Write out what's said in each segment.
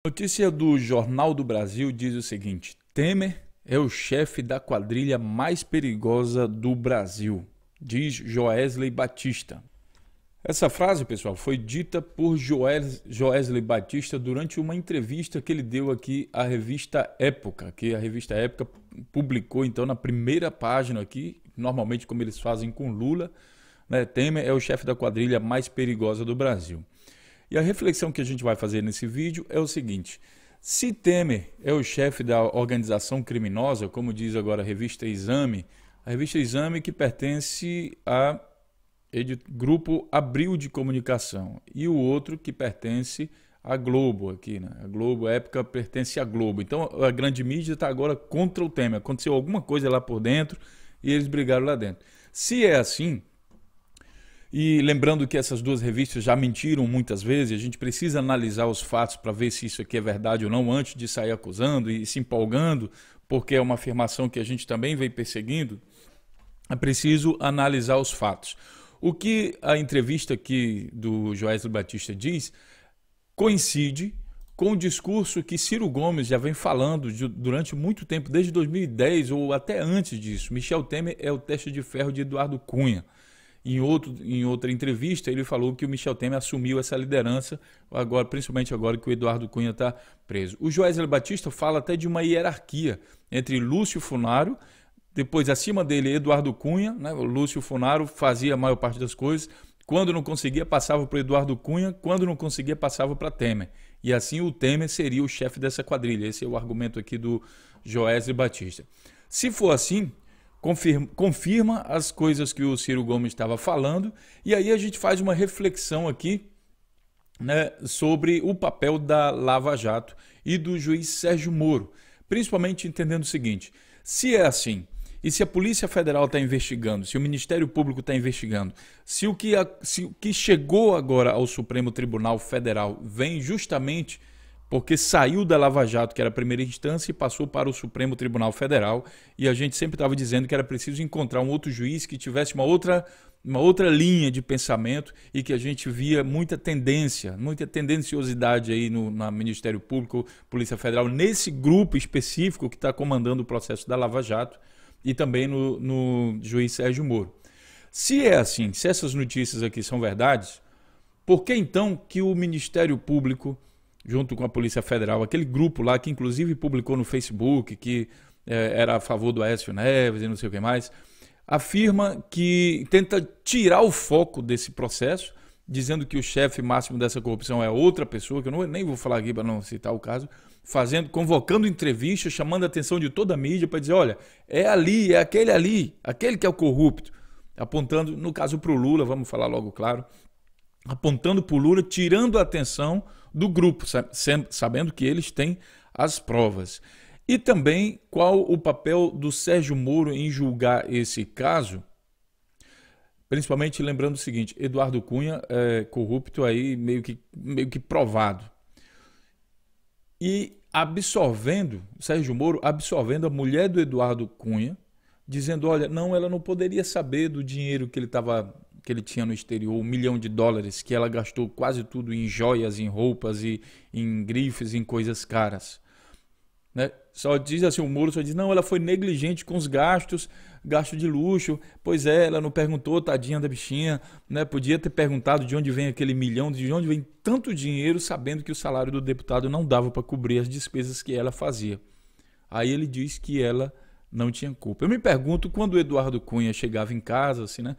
Notícia do Jornal do Brasil diz o seguinte: Temer é o chefe da quadrilha mais perigosa do Brasil, diz Joesley Batista. Essa frase, pessoal, foi dita por Joesley Batista durante uma entrevista que ele deu aqui à revista Época, que a revista Época publicou então na primeira página aqui, normalmente como eles fazem com Lula, né? Temer é o chefe da quadrilha mais perigosa do Brasil. E a reflexão que a gente vai fazer nesse vídeo é o seguinte: se Temer é o chefe da organização criminosa, como diz agora a revista Exame que pertence a Grupo Abril de Comunicação, e o outro que pertence à Globo aqui, né? A Globo, a Época pertence à Globo. Então a grande mídia está agora contra o Temer. Aconteceu alguma coisa lá por dentro e eles brigaram lá dentro. Se é assim, e lembrando que essas duas revistas já mentiram muitas vezes, a gente precisa analisar os fatos para ver se isso aqui é verdade ou não antes de sair acusando e se empolgando, porque é uma afirmação que a gente também vem perseguindo. É preciso analisar os fatos. O que a entrevista aqui do Joesley Batista diz coincide com o discurso que Ciro Gomes já vem falando durante muito tempo, desde 2010 ou até antes disso. Michel Temer é o teste de ferro de Eduardo Cunha. Em outra entrevista, ele falou que o Michel Temer assumiu essa liderança, agora, principalmente agora que o Eduardo Cunha está preso. O Joesley Batista fala até de uma hierarquia entre Lúcio Funaro, depois acima dele Eduardo Cunha, né? O Lúcio Funaro fazia a maior parte das coisas, quando não conseguia passava para o Eduardo Cunha, quando não conseguia passava para Temer. E assim o Temer seria o chefe dessa quadrilha. Esse é o argumento aqui do Joesley Batista. Se for assim, confirma as coisas que o Ciro Gomes estava falando, e aí a gente faz uma reflexão aqui, né, sobre o papel da Lava Jato e do juiz Sérgio Moro, principalmente entendendo o seguinte: se é assim, e se a Polícia Federal está investigando, se o Ministério Público está investigando, se o que chegou agora ao Supremo Tribunal Federal vem justamente porque saiu da Lava Jato, que era a primeira instância, e passou para o Supremo Tribunal Federal, e a gente sempre estava dizendo que era preciso encontrar um outro juiz que tivesse uma outra linha de pensamento, e que a gente via muita tendenciosidade aí no Ministério Público, Polícia Federal, nesse grupo específico que está comandando o processo da Lava Jato, e também no juiz Sérgio Moro. Se é assim, se essas notícias aqui são verdades, por que então que o Ministério Público, junto com a Polícia Federal, aquele grupo lá que inclusive publicou no Facebook que era a favor do Aécio Neves e não sei o que mais, afirma que tenta tirar o foco desse processo, dizendo que o chefe máximo dessa corrupção é outra pessoa, que eu nem vou falar aqui para não citar o caso, convocando entrevistas, chamando a atenção de toda a mídia para dizer: olha, é aquele que é o corrupto, apontando, no caso para o Lula, vamos falar logo claro, apontando para o Lula, tirando a atenção do grupo, sabendo que eles têm as provas. E também qual o papel do Sérgio Moro em julgar esse caso, principalmente lembrando o seguinte: Eduardo Cunha é corrupto aí meio que provado. E Sérgio Moro absorvendo a mulher do Eduardo Cunha, dizendo: olha, não, ela não poderia saber do dinheiro que ele tinha no exterior, $1 milhão, que ela gastou quase tudo em joias, em roupas e em grifes, em coisas caras. Né? Só diz assim, o Moro só diz: não, ela foi negligente com os gastos de luxo. Pois é, ela não perguntou, tadinha da bichinha, né? Podia ter perguntado de onde vem aquele milhão, de onde vem tanto dinheiro, sabendo que o salário do deputado não dava para cobrir as despesas que ela fazia. Aí ele diz que ela não tinha culpa. Eu me pergunto, quando o Eduardo Cunha chegava em casa, assim, né?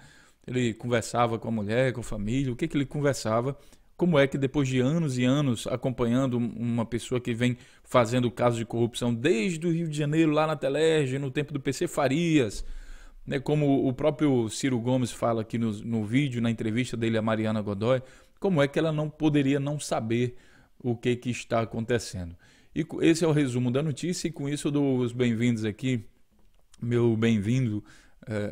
Ele conversava com a mulher, com a família, o que ele conversava? Como é que depois de anos e anos acompanhando uma pessoa que vem fazendo casos de corrupção desde o Rio de Janeiro, lá na Telerge, no tempo do PC Farias, né, como o próprio Ciro Gomes fala aqui no vídeo, na entrevista dele a Mariana Godoy, como é que ela não poderia não saber o que está acontecendo? E esse é o resumo da notícia, e com isso eu dou os bem-vindos aqui, meu bem-vindo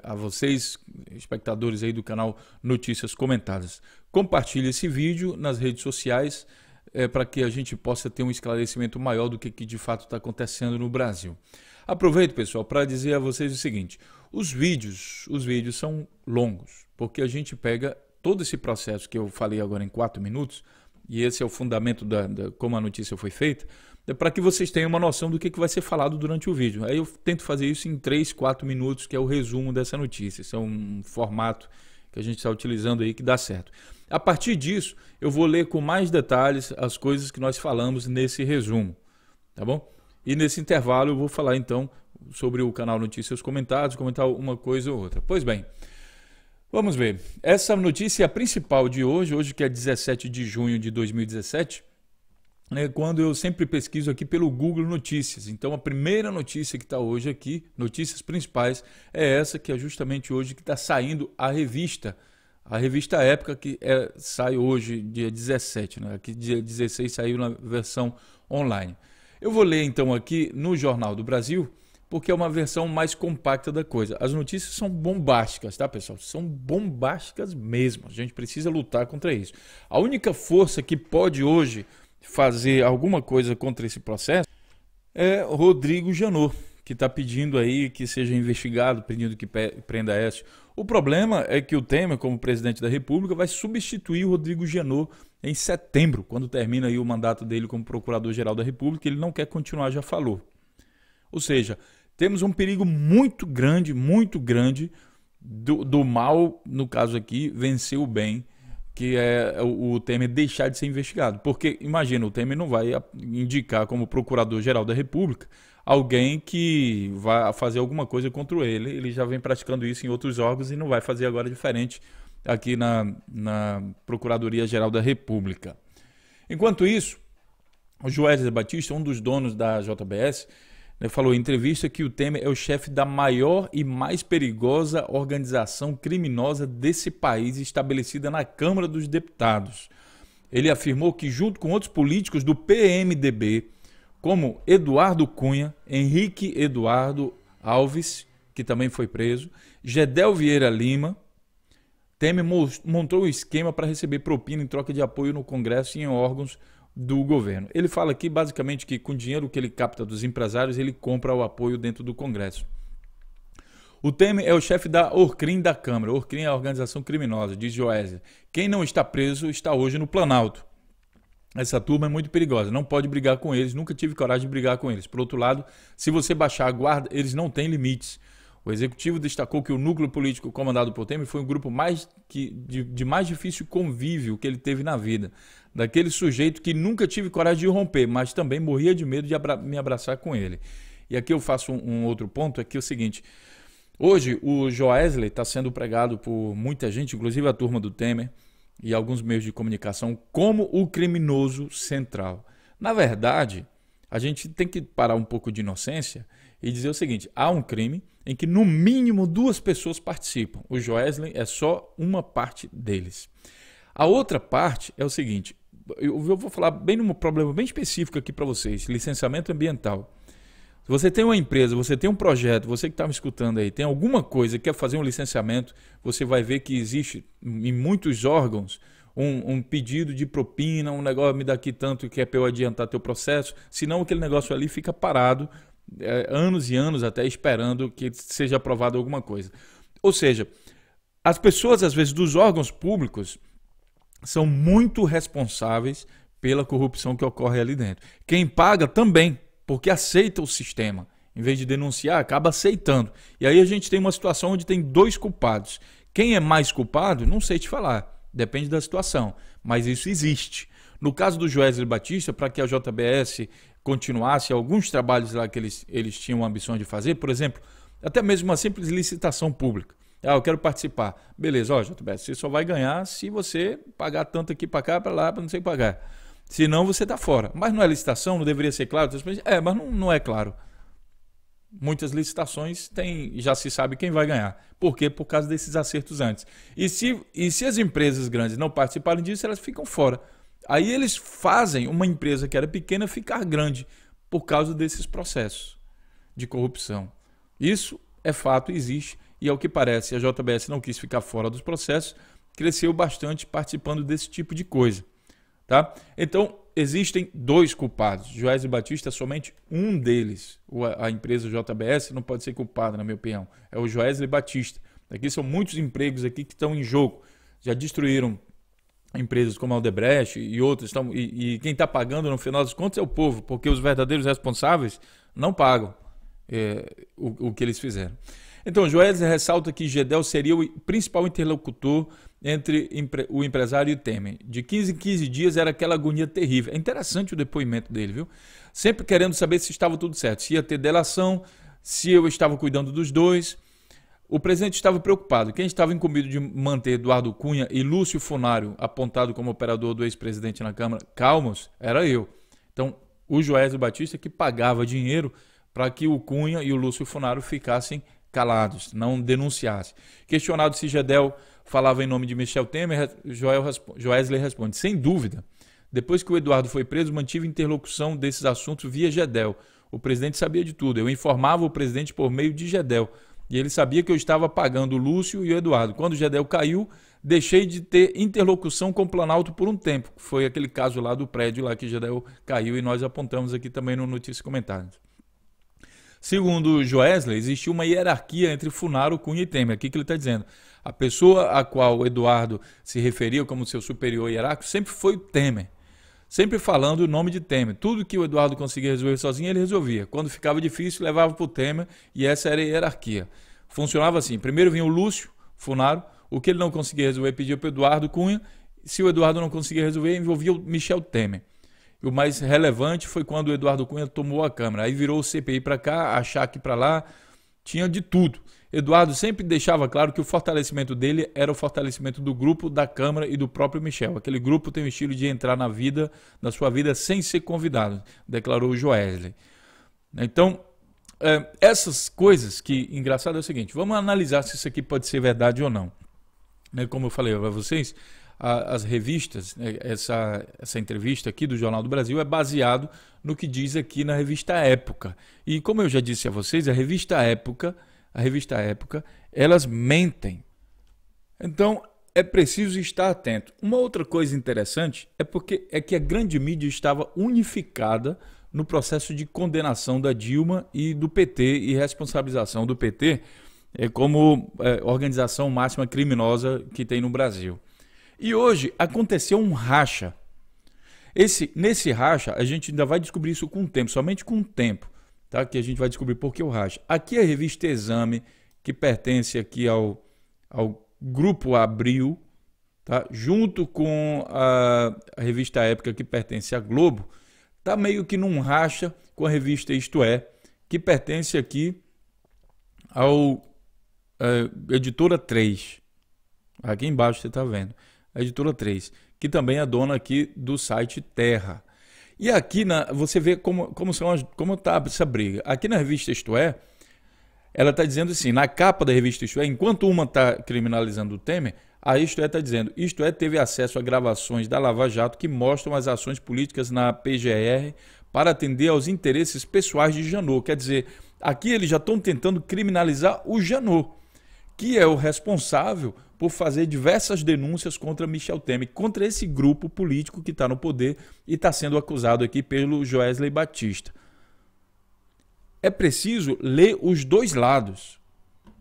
a vocês, espectadores aí do canal Notícias Comentadas. Compartilhe esse vídeo nas redes sociais para que a gente possa ter um esclarecimento maior do que de fato está acontecendo no Brasil. Aproveito, pessoal, para dizer a vocês o seguinte: os vídeos são longos, porque a gente pega todo esse processo que eu falei agora em 4 minutos, e esse é o fundamento como a notícia foi feita, é para que vocês tenham uma noção do que vai ser falado durante o vídeo. Aí eu tento fazer isso em 3, 4 minutos, que é o resumo dessa notícia. Esse é um formato que a gente está utilizando aí que dá certo. A partir disso, eu vou ler com mais detalhes as coisas que nós falamos nesse resumo, tá bom? E nesse intervalo eu vou falar então sobre o canal Notícias Comentados, comentar uma coisa ou outra. Pois bem, vamos ver. Essa notícia é a principal de hoje que é 17 de junho de 2017, quando eu sempre pesquiso aqui pelo Google Notícias. Então a primeira notícia que está hoje aqui, notícias principais, é essa que é justamente hoje que está saindo a revista Época, que sai hoje, dia 17, né? Aqui dia 16 saiu na versão online. Eu vou ler então aqui no Jornal do Brasil, porque é uma versão mais compacta da coisa. As notícias são bombásticas, tá, pessoal? São bombásticas mesmo. A gente precisa lutar contra isso. A única força que pode hoje fazer alguma coisa contra esse processo é Rodrigo Janot, que está pedindo aí que seja investigado, pedindo que prenda Aécio. O problema é que o Temer, como presidente da República, vai substituir o Rodrigo Janot em setembro, quando termina aí o mandato dele como procurador-geral da República. Ele não quer continuar, já falou. Ou seja, temos um perigo muito grande do mal, no caso aqui, vencer o bem, que é o Temer deixar de ser investigado. Porque, imagina, o Temer não vai indicar como procurador-geral da República alguém que vai fazer alguma coisa contra ele. Ele já vem praticando isso em outros órgãos e não vai fazer agora diferente aqui na Procuradoria-Geral da República. Enquanto isso, o Joesley Batista, um dos donos da JBS, falou em entrevista que o Temer é o chefe da maior e mais perigosa organização criminosa desse país, estabelecida na Câmara dos Deputados. Ele afirmou que, junto com outros políticos do PMDB, como Eduardo Cunha, Henrique Eduardo Alves, que também foi preso, Gedel Vieira Lima, Temer montou um esquema para receber propina em troca de apoio no Congresso e em órgãos do governo. Ele fala aqui basicamente que com o dinheiro que ele capta dos empresários, ele compra o apoio dentro do Congresso. O Temer é o chefe da Orcrim da Câmara. Orcrim é a organização criminosa, diz Joesley. Quem não está preso está hoje no Planalto. Essa turma é muito perigosa, não pode brigar com eles, nunca tive coragem de brigar com eles. Por outro lado, se você baixar a guarda, eles não têm limites. O executivo destacou que o núcleo político comandado por Temer foi um grupo de mais difícil convívio que ele teve na vida. Daquele sujeito que nunca tive coragem de romper, mas também morria de medo de me abraçar com ele. E aqui eu faço um outro ponto, aqui é o seguinte. Hoje o Joesley está sendo pregado por muita gente, inclusive a turma do Temer e alguns meios de comunicação, como o criminoso central. Na verdade, a gente tem que parar um pouco de inocência e dizer o seguinte, há um crime em que no mínimo 2 pessoas participam. O Joesley é só uma parte deles. A outra parte é o seguinte, eu vou falar bem num problema bem específico aqui para vocês, licenciamento ambiental. Se você tem uma empresa, você tem um projeto, você que está me escutando aí, tem alguma coisa, quer fazer um licenciamento, você vai ver que existe em muitos órgãos um pedido de propina, um negócio, me dá aqui tanto que é para eu adiantar teu processo, senão aquele negócio ali fica parado anos e anos até esperando que seja aprovado alguma coisa. Ou seja, as pessoas às vezes dos órgãos públicos são muito responsáveis pela corrupção que ocorre ali dentro. Quem paga também, porque aceita o sistema. Em vez de denunciar, acaba aceitando. E aí a gente tem uma situação onde tem 2 culpados. Quem é mais culpado, não sei te falar. Depende da situação. Mas isso existe. No caso do Joesley Batista, para que a JBS continuasse alguns trabalhos lá que eles tinham a ambição de fazer, por exemplo, até mesmo uma simples licitação pública. Eu quero participar. Beleza, JBS, você só vai ganhar se você pagar tanto aqui para cá, para lá, para não sei pagar. Senão você está fora. Mas não é licitação, não deveria ser claro? Mas não é claro. Muitas licitações já se sabe quem vai ganhar. Por quê? Por causa desses acertos antes. E se as empresas grandes não participarem disso, elas ficam fora. Aí eles fazem uma empresa que era pequena ficar grande por causa desses processos de corrupção. Isso é fato, existe. E ao que parece, a JBS não quis ficar fora dos processos, cresceu bastante participando desse tipo de coisa. Tá? Então, existem 2 culpados. Joesley Batista é somente um deles. A empresa JBS não pode ser culpada, na minha opinião. É o Joesley Batista. Aqui são muitos empregos aqui que estão em jogo. Já destruíram empresas como a Odebrecht e outras, e quem está pagando no final das contas é o povo, porque os verdadeiros responsáveis não pagam o que eles fizeram. Então, Joesley ressalta que Gedel seria o principal interlocutor entre o empresário e o Temer. De 15 em 15 dias era aquela agonia terrível. É interessante o depoimento dele, viu? Sempre querendo saber se estava tudo certo, se ia ter delação, se eu estava cuidando dos dois. O presidente estava preocupado. Quem estava incumbido de manter Eduardo Cunha e Lúcio Funaro apontado como operador do ex-presidente na Câmara calmos, era eu. Então, o Joesley Batista que pagava dinheiro para que o Cunha e o Lúcio Funaro ficassem calados, não denunciassem. Questionado se Gedel falava em nome de Michel Temer, Joesley responde: sem dúvida. Depois que o Eduardo foi preso, mantive interlocução desses assuntos via Gedel. O presidente sabia de tudo. Eu informava o presidente por meio de Gedel. E ele sabia que eu estava pagando o Lúcio e o Eduardo. Quando o Gedel caiu, deixei de ter interlocução com o Planalto por um tempo. Foi aquele caso lá do prédio lá que o Gedel caiu e nós apontamos aqui também no Notícias e Comentários. Segundo Joesley, existiu uma hierarquia entre Funaro, Cunha e Temer. Aqui que ele está dizendo. A pessoa a qual o Eduardo se referia como seu superior hierárquico sempre foi o Temer. Sempre falando o nome de Temer. Tudo que o Eduardo conseguia resolver sozinho, ele resolvia. Quando ficava difícil, levava para o Temer e essa era a hierarquia. Funcionava assim. Primeiro vinha o Lúcio Funaro. O que ele não conseguia resolver, pedia para o Eduardo Cunha. Se o Eduardo não conseguia resolver, envolvia o Michel Temer. E o mais relevante foi quando o Eduardo Cunha tomou a Câmara. Aí virou o CPI para cá, a Chac para lá. Tinha de tudo. Eduardo sempre deixava claro que o fortalecimento dele era o fortalecimento do grupo, da Câmara e do próprio Michel. Aquele grupo tem o estilo de entrar na sua vida sem ser convidado, declarou o Joesley. Então, essas coisas que, engraçado é o seguinte, vamos analisar se isso aqui pode ser verdade ou não. Como eu falei para vocês, as revistas, essa entrevista aqui do Jornal do Brasil é baseado no que diz aqui na revista Época. E como eu já disse a vocês, a revista Época, elas mentem. Então, é preciso estar atento. Uma outra coisa interessante é que a grande mídia estava unificada no processo de condenação da Dilma e do PT e responsabilização do PT como organização máxima criminosa que tem no Brasil. E hoje aconteceu um racha. Nesse racha, a gente ainda vai descobrir isso com o tempo, somente com o tempo. Tá? Que a gente vai descobrir por que o racha. Aqui é a revista Exame, que pertence aqui ao Grupo Abril, tá? Junto com a revista Época, que pertence à Globo, está meio que num racha com a revista Isto É, que pertence aqui ao Editora 3. Aqui embaixo você está vendo. A Editora 3, que também é dona aqui do site Terra. E aqui você vê como está essa briga. Aqui na revista Isto É, ela está dizendo assim, na capa da revista Isto É, enquanto uma está criminalizando o Temer, a Isto É está dizendo, Isto É teve acesso a gravações da Lava Jato que mostram as ações políticas na PGR para atender aos interesses pessoais de Janot. Quer dizer, aqui eles já estão tentando criminalizar o Janot, que é o responsável por fazer diversas denúncias contra Michel Temer, contra esse grupo político que está no poder e está sendo acusado aqui pelo Joesley Batista. É preciso ler os dois lados.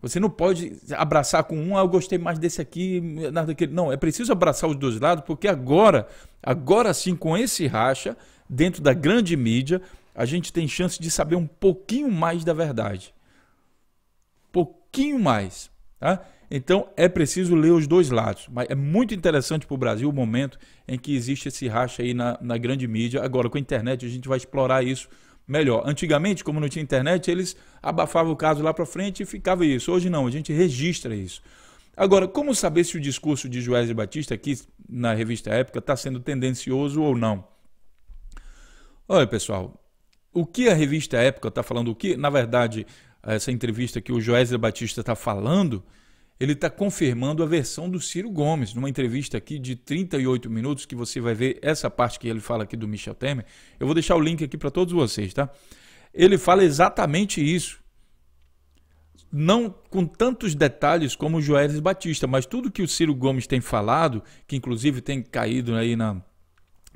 Você não pode abraçar com um, eu gostei mais desse aqui, nada daquele. Não, é preciso abraçar os dois lados, porque agora sim, com esse racha, dentro da grande mídia, a gente tem chance de saber um pouquinho mais da verdade. Pouquinho mais, tá? Então, é preciso ler os dois lados. Mas é muito interessante para o Brasil o momento em que existe esse racha aí na grande mídia. Agora, com a internet, a gente vai explorar isso melhor. Antigamente, como não tinha internet, eles abafavam o caso lá para frente e ficava isso. Hoje não, a gente registra isso. Agora, como saber se o discurso de Joesley Batista aqui na revista Época está sendo tendencioso ou não? Olha, pessoal, o que a revista Época está falando, o que, na verdade, essa entrevista que o Joesley Batista está falando, ele está confirmando a versão do Ciro Gomes, numa entrevista aqui de 38 minutos, que você vai ver essa parte que ele fala aqui do Michel Temer. Eu vou deixar o link aqui para todos vocês, tá? Ele fala exatamente isso. Não com tantos detalhes como o Joesley Batista, mas tudo que o Ciro Gomes tem falado, que inclusive tem caído aí na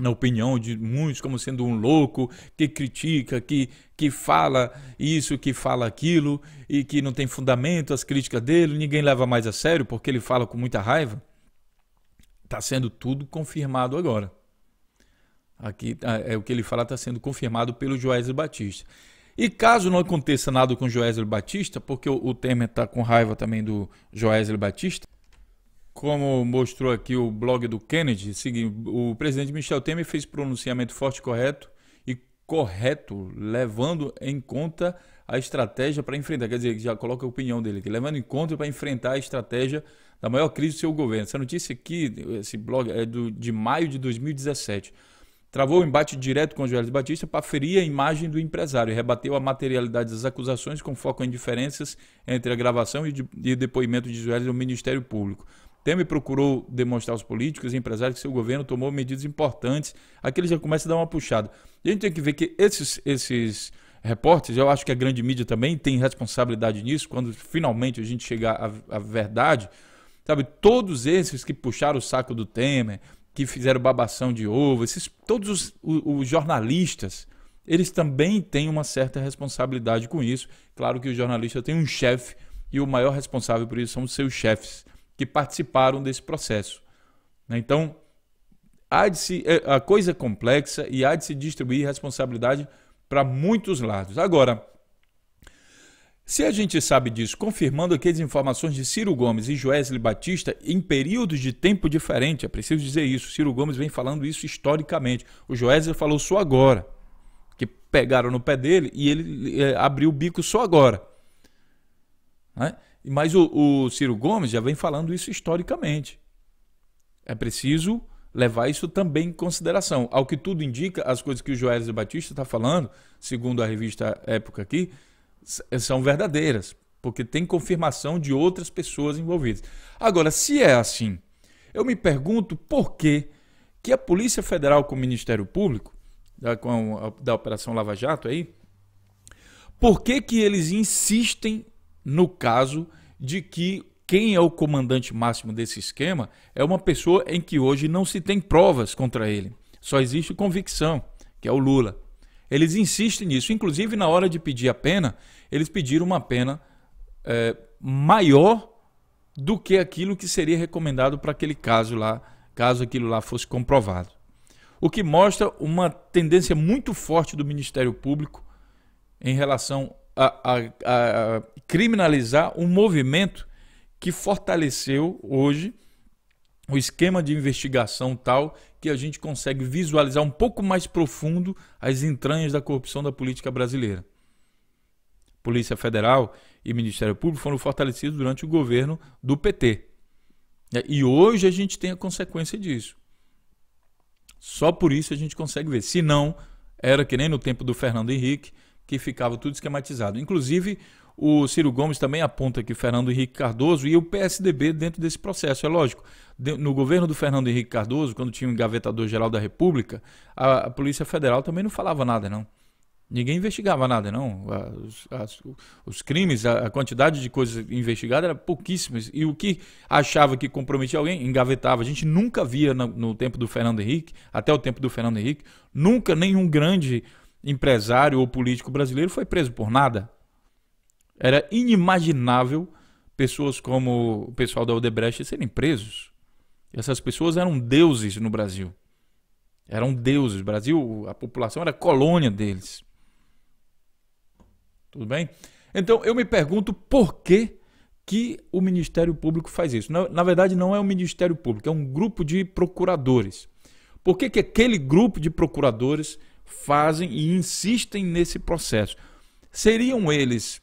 opinião de muitos como sendo um louco, que critica, que fala isso, que fala aquilo, e que não tem fundamento as críticas dele, ninguém leva mais a sério porque ele fala com muita raiva. Está sendo tudo confirmado agora. Aqui é o que ele fala, está sendo confirmado pelo Joesley Batista. E caso não aconteça nada com o Joesley Batista, porque o Temer está com raiva também do Joesley Batista, como mostrou aqui o blog do Kennedy, o presidente Michel Temer fez pronunciamento forte e correto, levando em conta a estratégia para enfrentar, quer dizer, já coloca a opinião dele aqui, levando em conta para enfrentar a estratégia da maior crise do seu governo. Essa notícia aqui, esse blog é de maio de 2017. Travou o embate direto com o Joesley Batista para ferir a imagem do empresário e rebateu a materialidade das acusações com foco em diferenças entre a gravação e depoimento de Joesley no Ministério Público. Temer procurou demonstrar aos políticos e empresários que seu governo tomou medidas importantes. Aqui ele já começa a dar uma puxada. E a gente tem que ver que esses repórteres, eu acho que a grande mídia também tem responsabilidade nisso, quando finalmente a gente chegar à verdade, sabe, todos esses que puxaram o saco do Temer, que fizeram babação de ovo, todos os jornalistas, eles também têm uma certa responsabilidade com isso. Claro que o jornalista tem um chefe e o maior responsável por isso são os seus chefes, que participaram desse processo. Então, a coisa é complexa e há de se distribuir responsabilidade para muitos lados. Agora, se a gente sabe disso, confirmando aqui as informações de Ciro Gomes e Joesley Batista em períodos de tempo diferentes, é preciso dizer isso, Ciro Gomes vem falando isso historicamente, o Joesley falou só agora, que pegaram no pé dele e ele abriu o bico só agora, né? Mas o Ciro Gomes já vem falando isso historicamente. É preciso levar isso também em consideração. Ao que tudo indica, as coisas que o Joesley Batista está falando, segundo a revista Época aqui, são verdadeiras, porque tem confirmação de outras pessoas envolvidas. Agora, se é assim, eu me pergunto por que a Polícia Federal com o Ministério Público, da Operação Lava Jato aí, por que eles insistem no caso de que quem é o comandante máximo desse esquema é uma pessoa em que hoje não se tem provas contra ele. Só existe convicção, que é o Lula. Eles insistem nisso. Inclusive, na hora de pedir a pena, eles pediram uma pena maior do que aquilo que seria recomendado para aquele caso lá, caso aquilo lá fosse comprovado. O que mostra uma tendência muito forte do Ministério Público em relação a criminalizar um movimento que fortaleceu hoje o esquema de investigação tal que a gente consegue visualizar um pouco mais profundo as entranhas da corrupção da política brasileira. Polícia Federal e Ministério Público foram fortalecidos durante o governo do PT. E hoje a gente tem a consequência disso. Só por isso a gente consegue ver. Se não, era que nem no tempo do Fernando Henrique, que ficava tudo esquematizado. Inclusive, o Ciro Gomes também aponta que Fernando Henrique Cardoso e o PSDB dentro desse processo. É lógico, no governo do Fernando Henrique Cardoso, quando tinha o engavetador-geral da República, a Polícia Federal também não falava nada, não. Ninguém investigava nada, não. Os crimes, a quantidade de coisas investigadas era pouquíssimas. E o que achava que comprometia alguém, engavetava. A gente nunca via no tempo do Fernando Henrique, até o tempo do Fernando Henrique, nunca nenhum grande empresário ou político brasileiro foi preso por nada. Era inimaginável pessoas como o pessoal da Odebrecht serem presos. Essas pessoas eram deuses no Brasil. Eram deuses. O Brasil, a população era colônia deles. Tudo bem? Então, eu me pergunto por que o Ministério Público faz isso. Na verdade, não é um Ministério Público, é um grupo de procuradores. Por que aquele grupo de procuradores fazem e insistem nesse processo? Seriam eles...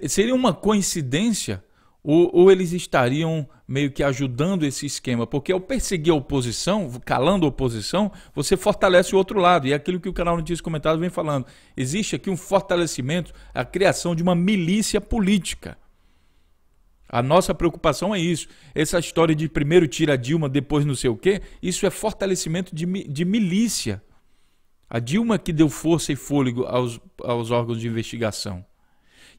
seria uma coincidência ou eles estariam meio que ajudando esse esquema? Porque ao perseguir a oposição, calando a oposição, você fortalece o outro lado. E é aquilo que o canal Notícias Comentadas vem falando. Existe aqui um fortalecimento, a criação de uma milícia política. A nossa preocupação é isso. Essa história de primeiro tira a Dilma, depois não sei o quê, isso é fortalecimento de milícia. A Dilma que deu força e fôlego aos órgãos de investigação.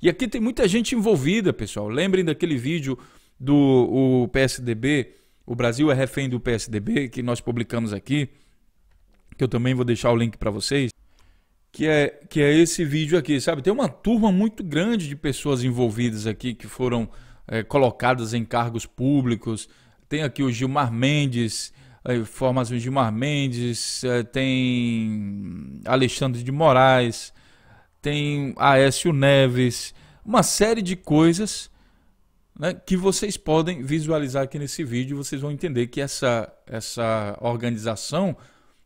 E aqui tem muita gente envolvida, pessoal. Lembrem daquele vídeo do PSDB, o Brasil é refém do PSDB, que nós publicamos aqui, que eu também vou deixar o link para vocês, que é esse vídeo aqui, sabe? Tem uma turma muito grande de pessoas envolvidas aqui que foram colocadas em cargos públicos, Tem aqui o Gilmar Mendes, informações de Gilmar Mendes, tem Alexandre de Moraes, tem Aécio Neves, uma série de coisas, né, que vocês podem visualizar aqui nesse vídeo. Vocês vão entender que essa organização,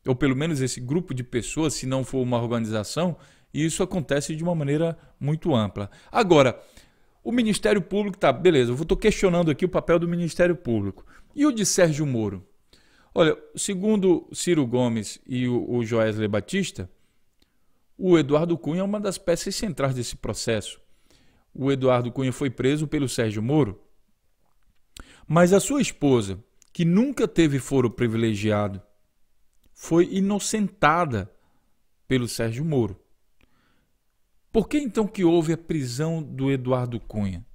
ou pelo menos esse grupo de pessoas, se não for uma organização, isso acontece de uma maneira muito ampla. Agora, o Ministério Público, tá, beleza, eu estou questionando aqui o papel do Ministério Público. E o de Sérgio Moro? Olha, segundo Ciro Gomes e o Joesley Batista, o Eduardo Cunha é uma das peças centrais desse processo. O Eduardo Cunha foi preso pelo Sérgio Moro, mas a sua esposa, que nunca teve foro privilegiado, foi inocentada pelo Sérgio Moro. Por que então que houve a prisão do Eduardo Cunha?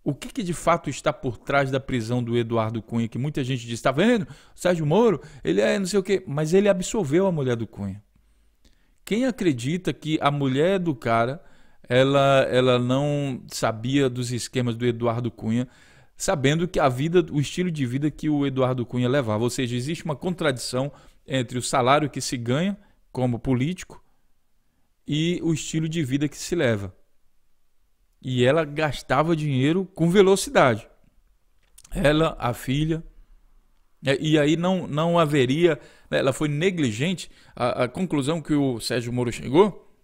O que de fato está por trás da prisão do Eduardo Cunha? Que muita gente diz, está vendo? O Sérgio Moro, ele é não sei o quê, mas ele absolveu a mulher do Cunha. Quem acredita que a mulher do cara, ela não sabia dos esquemas do Eduardo Cunha, sabendo que o estilo de vida que o Eduardo Cunha levava? Ou seja, existe uma contradição entre o salário que se ganha como político e o estilo de vida que se leva. E ela gastava dinheiro com velocidade. Ela, a filha, e aí não haveria, ela foi negligente. A conclusão que o Sérgio Moro chegou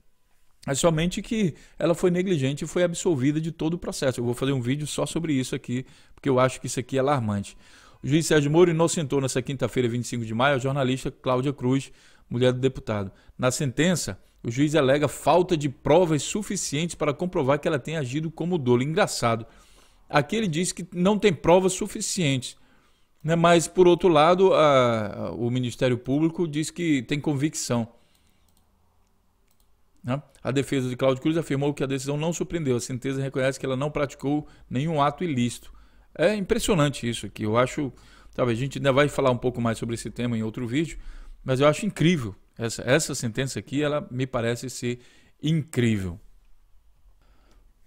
é somente que ela foi negligente e foi absolvida de todo o processo. Eu vou fazer um vídeo só sobre isso aqui, porque eu acho que isso aqui é alarmante. O juiz Sérgio Moro inocentou nessa quinta-feira, 25 de maio, a jornalista Cláudia Cruz, mulher do deputado. Na sentença, o juiz alega falta de provas suficientes para comprovar que ela tenha agido como dolo. Engraçado. Aqui ele diz que não tem provas suficientes, né? Mas, por outro lado, o Ministério Público diz que tem convicção. Né? A defesa de Cláudio Cruz afirmou que a decisão não surpreendeu. A sentença reconhece que ela não praticou nenhum ato ilícito. É impressionante isso aqui. Eu acho... Sabe, a gente ainda vai falar um pouco mais sobre esse tema em outro vídeo, mas eu acho incrível. Essa sentença aqui, ela me parece ser incrível.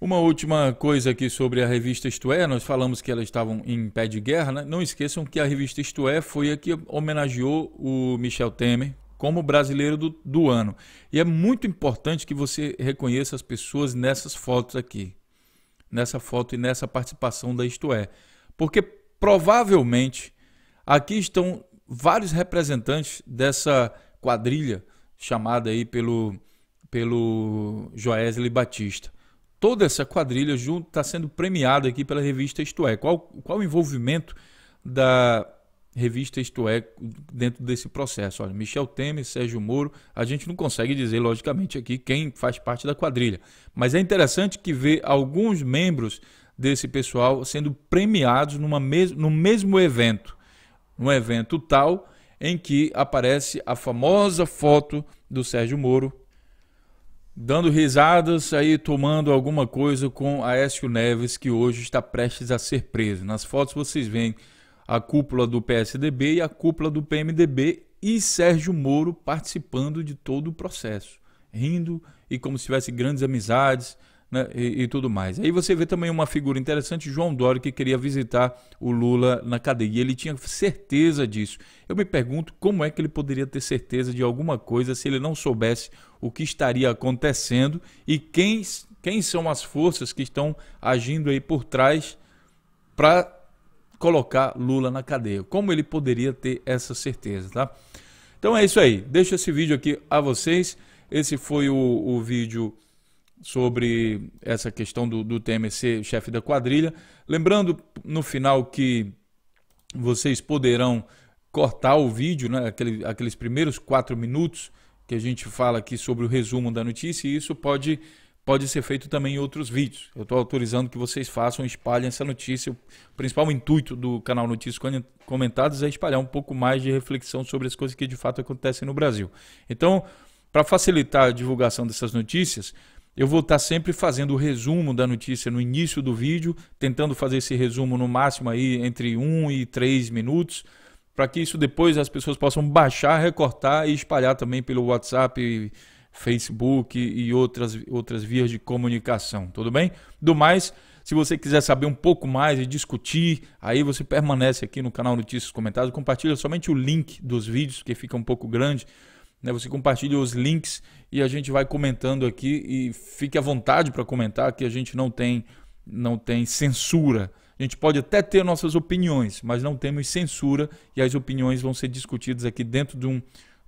Uma última coisa aqui sobre a revista Isto É, nós falamos que elas estavam em pé de guerra, né? Não esqueçam que a revista Isto É foi a que homenageou o Michel Temer como brasileiro do ano. E é muito importante que você reconheça as pessoas nessas fotos aqui, nessa foto e nessa participação da Isto É, porque provavelmente aqui estão vários representantes dessa quadrilha chamada aí pelo Joesley Batista. Toda essa quadrilha junto está sendo premiada aqui pela revista Isto É. Qual o envolvimento da revista Isto É dentro desse processo? Olha, Michel Temer, Sérgio Moro, a gente não consegue dizer logicamente aqui quem faz parte da quadrilha, mas é interessante que vê alguns membros desse pessoal sendo premiados no mesmo evento, um evento tal em que aparece a famosa foto do Sérgio Moro dando risadas, aí tomando alguma coisa com Aécio Neves, que hoje está prestes a ser preso. Nas fotos vocês veem a cúpula do PSDB e a cúpula do PMDB e Sérgio Moro participando de todo o processo, rindo e como se tivesse grandes amizades, né, e tudo mais. Aí você vê também uma figura interessante, João Dória, que queria visitar o Lula na cadeia, e ele tinha certeza disso. Eu me pergunto como é que ele poderia ter certeza de alguma coisa se ele não soubesse o que estaria acontecendo e quem são as forças que estão agindo aí por trás para colocar Lula na cadeia. Como ele poderia ter essa certeza, tá? Então é isso aí. Deixo esse vídeo aqui a vocês. Esse foi o vídeo sobre essa questão do Temer ser chefe da quadrilha. Lembrando no final que vocês poderão cortar o vídeo, né, aqueles primeiros 4 minutos que a gente fala aqui sobre o resumo da notícia, e isso pode ser feito também em outros vídeos. Eu estou autorizando que vocês façam, espalhem essa notícia. O principal intuito do canal Notícias Comentadas é espalhar um pouco mais de reflexão sobre as coisas que de fato acontecem no Brasil. Então, para facilitar a divulgação dessas notícias, eu vou estar sempre fazendo o resumo da notícia no início do vídeo, tentando fazer esse resumo no máximo aí entre 1 e 3 minutos, para que isso depois as pessoas possam baixar, recortar e espalhar também pelo WhatsApp, Facebook e outras vias de comunicação, tudo bem? Do mais, Se você quiser saber um pouco mais e discutir, aí você permanece aqui no canal Notícias Comentadas, compartilha somente o link dos vídeos, porque fica um pouco grande, né? Você compartilha os links e a gente vai comentando aqui, e fique à vontade para comentar, que a gente não tem censura. A gente pode até ter nossas opiniões, mas não temos censura, e as opiniões vão ser discutidas aqui dentro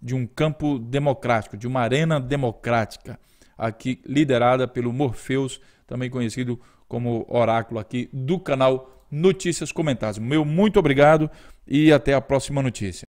de um campo democrático, de uma arena democrática, aqui liderada pelo Morpheus, também conhecido como oráculo aqui do canal Notícias Comentadas. Meu muito obrigado e até a próxima notícia.